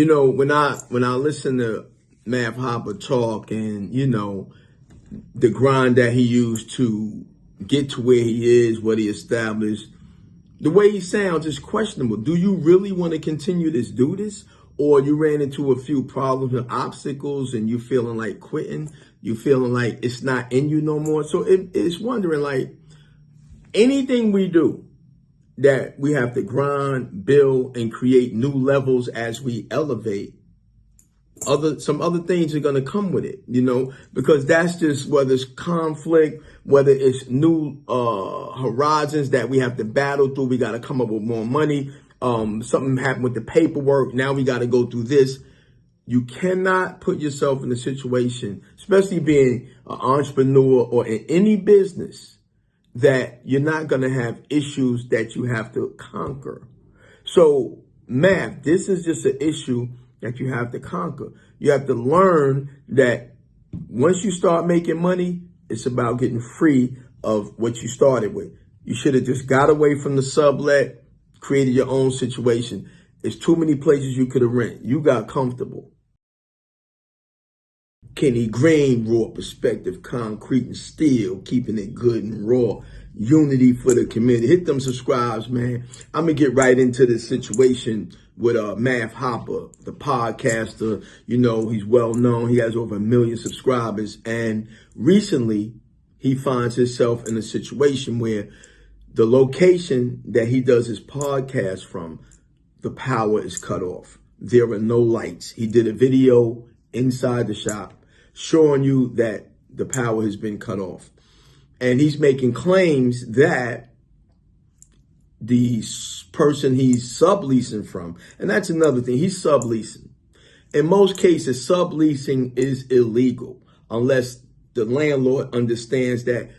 when I listen to Mav Hopper talk and, the grind that he used to get to where he is, what he established, the way he sounds is questionable. Do you really want to continue do this? Or you ran into a few problems and obstacles and you feeling like quitting? You feeling like it's not in you no more? So it's wondering, like, anything we do that we have to grind, build, and create new levels as we elevate, some other things are going to come with it, because that's just whether it's conflict, whether it's new horizons that we have to battle through. We got to come up with more money. Something happened with the paperwork. Now we got to go through this. You cannot put yourself in a situation, especially being an entrepreneur or in any business, that you're not going to have issues that you have to conquer. So, Mav, this is just an issue that you have to conquer. You have to learn that once you start making money, it's about getting free of what you started with. You should have just got away from the sublet, created your own situation. There's too many places you could have rent. You got comfortable. Kenny Green, raw perspective, concrete and steel, keeping it good and raw. Unity for the community. Hit them subscribes, man. I'm going to get right into this situation with Mav Hopper, the podcaster. He's well known. He has over 1 million subscribers. And recently, he finds himself in a situation where the location that he does his podcast from, the power is cut off. There are no lights. He did a video inside the shop showing you that the power has been cut off. And he's making claims that the person he's subleasing from, and that's another thing, he's subleasing. In most cases, subleasing is illegal unless the landlord understands that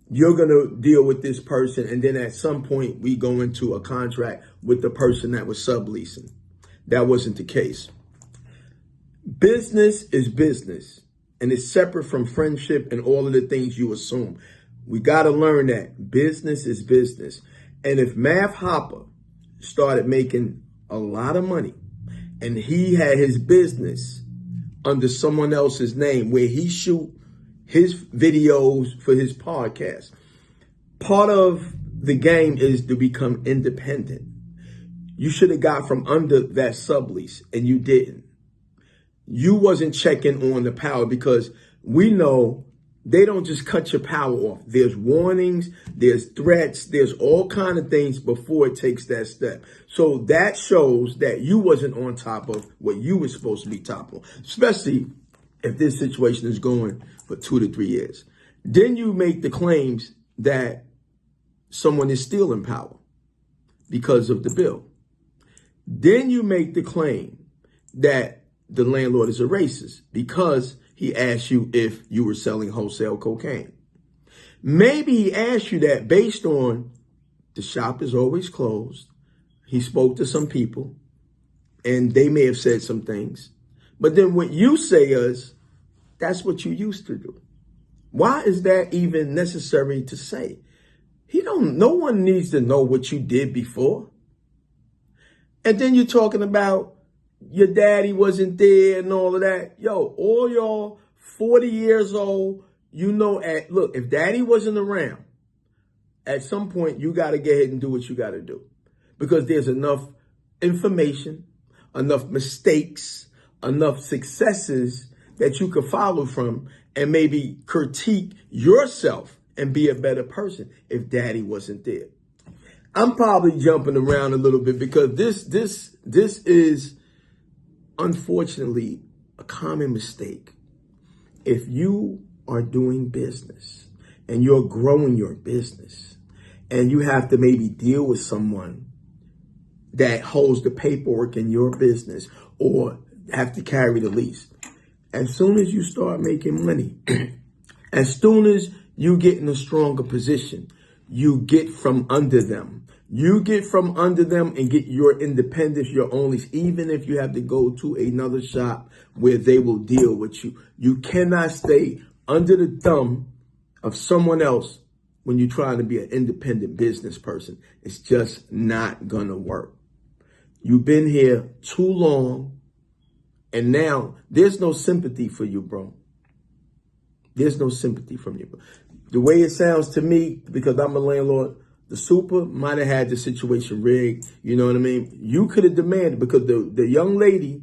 you're going to deal with this person, and then at some point we go into a contract with the person that was subleasing. That wasn't the case. Business is business, and it's separate from friendship and all of the things you assume. We got to learn that business is business. And if Mav Hopper started making a lot of money and he had his business under someone else's name where he shoot his videos for his podcast, part of the game is to become independent. You should have got from under that sublease and you didn't. You wasn't checking on the power, because we know they don't just cut your power off. There's warnings, there's threats, there's all kind of things before it takes that step. So that shows that you wasn't on top of what you were supposed to be top of, especially if this situation is going for 2 to 3 years. Then you make the claims that someone is stealing power because of the bill. Then you make the claim that the landlord is a racist because he asked you if you were selling wholesale cocaine. Maybe he asked you that based on the shop is always closed. He spoke to some people and they may have said some things. But then what you say is, that's what you used to do. Why is that even necessary to say? No one needs to know what you did before. And then you're talking about your daddy wasn't there and all of that. Yo, all y'all 40 years old, look, if daddy wasn't around, at some point you got to get ahead and do what you got to do, because there's enough information, enough mistakes, enough successes that you could follow from and maybe critique yourself and be a better person if daddy wasn't there. I'm probably jumping around a little bit because this is unfortunately a common mistake. If you are doing business and you're growing your business and you have to maybe deal with someone that holds the paperwork in your business or have to carry the lease, as soon as you start making money, as soon as you get in a stronger position, you get from under them. You get from under them and get your independence, your own lease, even if you have to go to another shop where they will deal with you. You cannot stay under the thumb of someone else when you're trying to be an independent business person. It's just not going to work. You've been here too long And now there's no sympathy for you, bro. There's no sympathy from you. The way it sounds to me, because I'm a landlord, the super might have had the situation rigged. You know what I mean? You could have demanded, because the young lady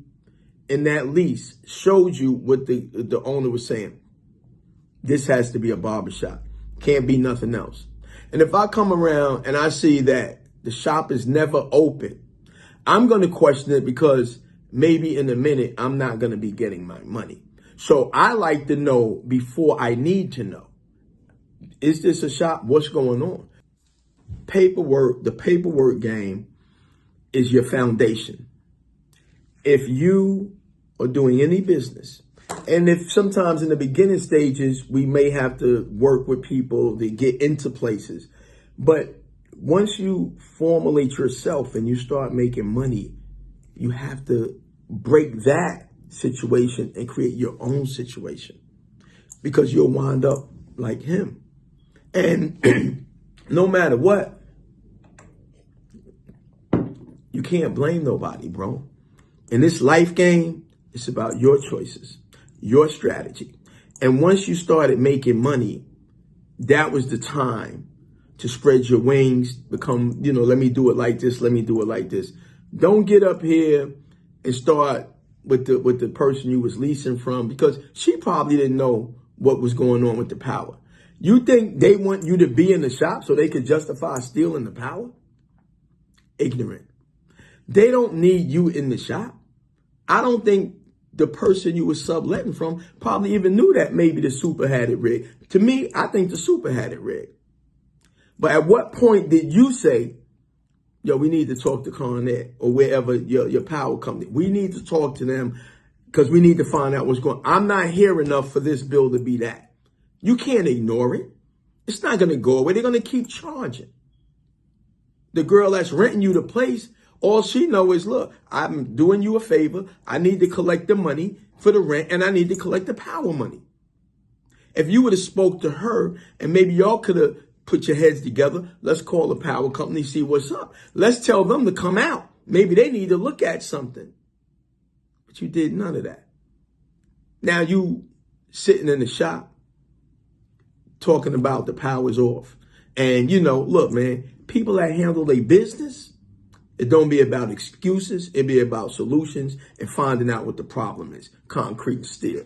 in that lease showed you what the owner was saying. This has to be a barbershop. Can't be nothing else. And if I come around and I see that the shop is never open, I'm going to question it, because maybe in a minute I'm not going to be getting my money. So I like to know before I need to know. Is this a shop? What's going on? The paperwork game is your foundation. If you are doing any business, and if sometimes in the beginning stages, we may have to work with people to get into places. But once you formulate yourself and you start making money, you have to break that situation and create your own situation, because you'll wind up like him. And no matter what, you can't blame nobody, bro. In this life game, it's about your choices, your strategy. And once you started making money, that was the time to spread your wings, become, let me do it like this. Let me do it like this. Don't get up here and start with the person you was leasing from, because she probably didn't know what was going on with the power. You think they want you to be in the shop so they could justify stealing the power? Ignorant. They don't need you in the shop. I don't think the person you were subletting from probably even knew that maybe the super had it rigged. To me, I think the super had it rigged. But at what point did you say, yo, we need to talk to Con Ed or wherever your power company? We need to talk to them, because we need to find out what's going on. I'm not here enough for this bill to be that. You can't ignore it. It's not going to go away. They're going to keep charging. The girl that's renting you the place, all she knows is, look, I'm doing you a favor. I need to collect the money for the rent, and I need to collect the power money. If you would have spoke to her, and maybe y'all could have put your heads together, let's call the power company, see what's up. Let's tell them to come out. Maybe they need to look at something. But you did none of that. Now you sitting in the shop talking about the power's off. And, look, man, people that handle their business, it don't be about excuses. It be about solutions and finding out what the problem is. Concrete and steel.